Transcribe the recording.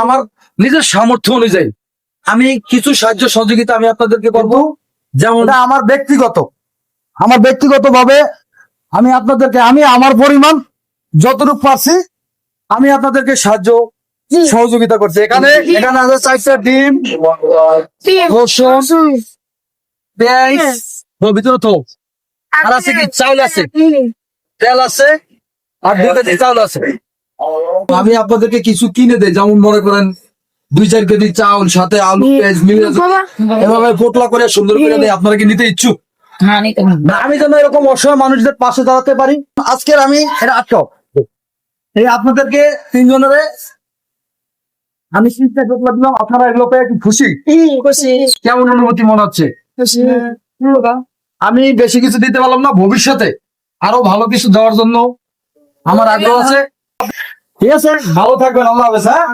আমার নিজের সামর্থ্য অনুযায়ী আমি কিছু সাহায্য সহযোগিতা আমি আপনাদেরকে করব। যেমন আমার ব্যক্তিগত ভাবে আমি আপনাদেরকে আমার পরিমাণ যতটুকু পারছি আমি আপনাদেরকে সাহায্য সহযোগিতা করছি। এখানে আছে 4টা ডিম, রসুন, পেঁয়াজ, ভিতরে তো আর আছে কি চাউল আছে, তেল আছে, আর 2 কেজি চাউল আছে। আমি আপনাদেরকে কিছু কিনে দেই, যেমন মনে করেন 2-4 কেজি চাউল, সাথে আলু পেঁয়াজ মিলে এভাবে পোটলা করে সুন্দর করে দেয়। আপনারা কি নিতে ইচ্ছুক? আমি যেন এরকম অসহায় মানুষদের পাশে দাঁড়াতে পারি। আজকের আমি এটা আটক এই আপনাদেরকে 3 জনের আমি চিন্তা করলাম, আপনারা এগুলো পেয়ে একটু খুশি? কেমন অনুভূতি মনে হচ্ছে? আমি বেশি কিছু দিতে পারলাম না, ভবিষ্যতে আরো ভালো কিছু দেওয়ার জন্য আমার আগ্রহ আছে। ঠিক আছে, ভালো থাকবেন, আল্লাহ হাফেজ। হ্যাঁ।